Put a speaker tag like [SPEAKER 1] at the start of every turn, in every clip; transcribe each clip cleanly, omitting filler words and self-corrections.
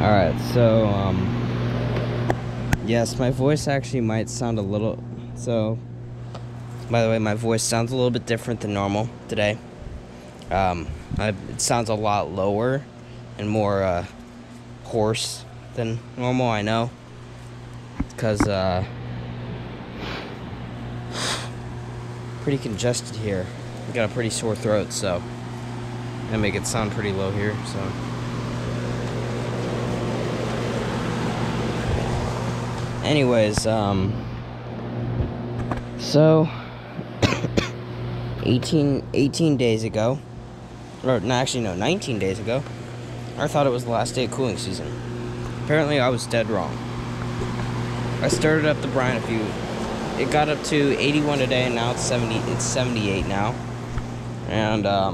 [SPEAKER 1] Alright, so, yes, my voice actually might sound a little, by the way, my voice sounds a little bit different than normal today. It sounds a lot lower and more, hoarse than normal, I know. Because, pretty congested here. I got a pretty sore throat, so I make it sound pretty low here, so. Anyways, so 18 days ago, or no, actually no, 19 days ago, I thought it was the last day of cooling season. Apparently I was dead wrong. I started up the Bryant it got up to 81 today, and now it's 78 now. And I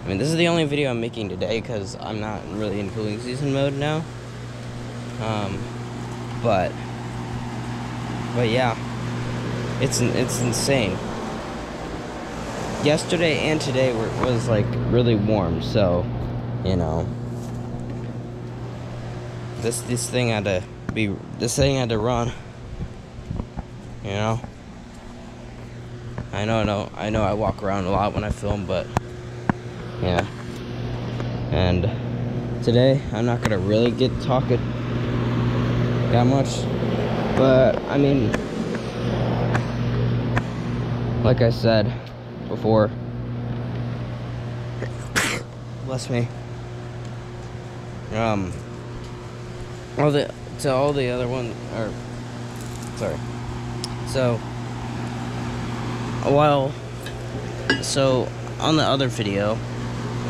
[SPEAKER 1] mean, this is the only video I'm making today because I'm not really in cooling season mode now. But yeah, it's insane. Yesterday and today was like really warm, so you know, this thing had to run. You know, I know I walk around a lot when I film, but yeah. And today I'm not gonna really get talking that much, but I mean, like I said before, bless me, all the other one, or sorry, so on the other video,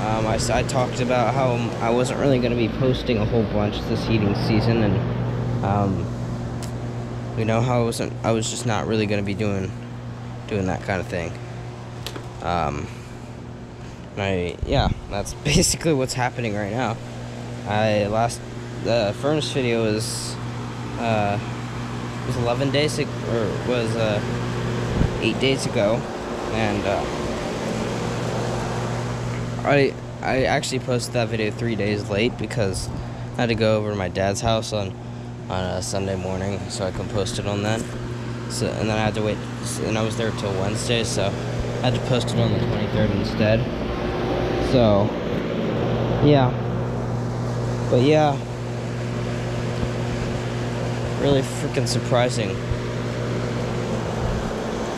[SPEAKER 1] I talked about how I wasn't really going to be posting a whole bunch this heating season, and you know how I was just not really going to be doing that kind of thing. Yeah, that's basically what's happening right now. The furnace video was 11 days ago, or was 8 days ago, and I actually posted that video 3 days late because I had to go over to my dad's house on a Sunday morning, so I couldn't post it on that. So, and then I had to wait, and I was there till Wednesday, so I had to post it on the 23rd instead. So, yeah. But yeah, really freaking surprising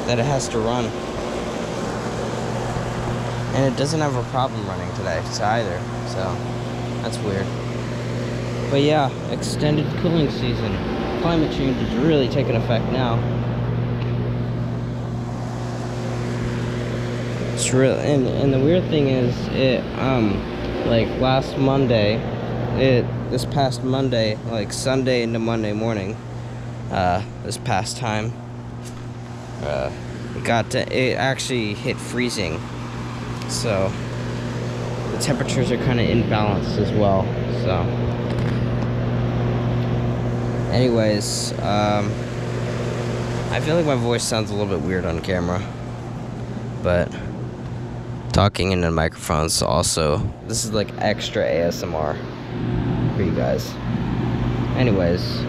[SPEAKER 1] that it has to run. And it doesn't have a problem running today either, so that's weird. But yeah, extended cooling season. Climate change is really taking effect now. It's real, and the weird thing is, like this past Monday, like Sunday into Monday morning, this past time, it actually hit freezing. So the temperatures are kind of imbalanced as well. So anyways, I feel like my voice sounds a little bit weird on camera, but talking into microphones also, this is like extra ASMR for you guys. Anyways,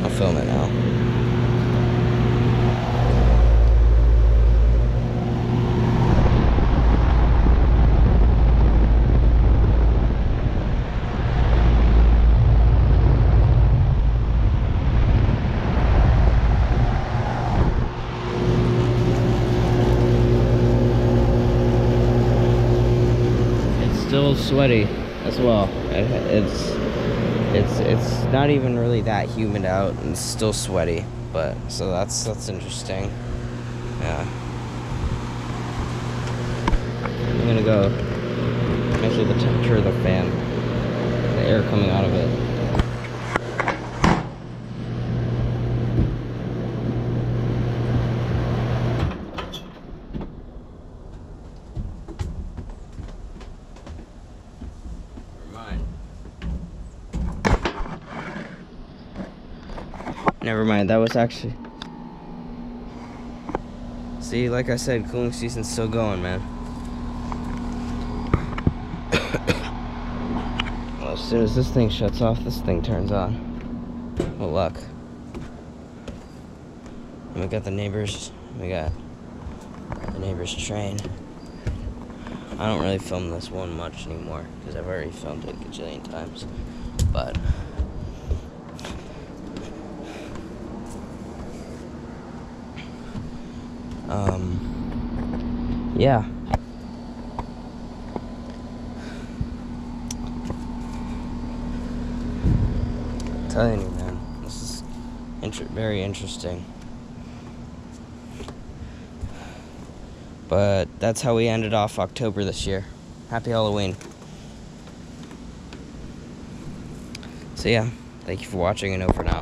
[SPEAKER 1] I'll film it now. Still sweaty as well. It's not even really that humid out, and it's still sweaty. But so that's interesting. Yeah. I'm gonna go measure the temperature of the fan, the air coming out of it. Never mind, that was actually... See, like I said, cooling season's still going, man. As soon as this thing shuts off, this thing turns on. What luck. And we got the neighbors train. I don't really film this one much anymore because I've already filmed it a gajillion times. But yeah. I'm telling you, man, this is very interesting. But that's how we ended off October this year. Happy Halloween. So yeah, thank you for watching and over and out.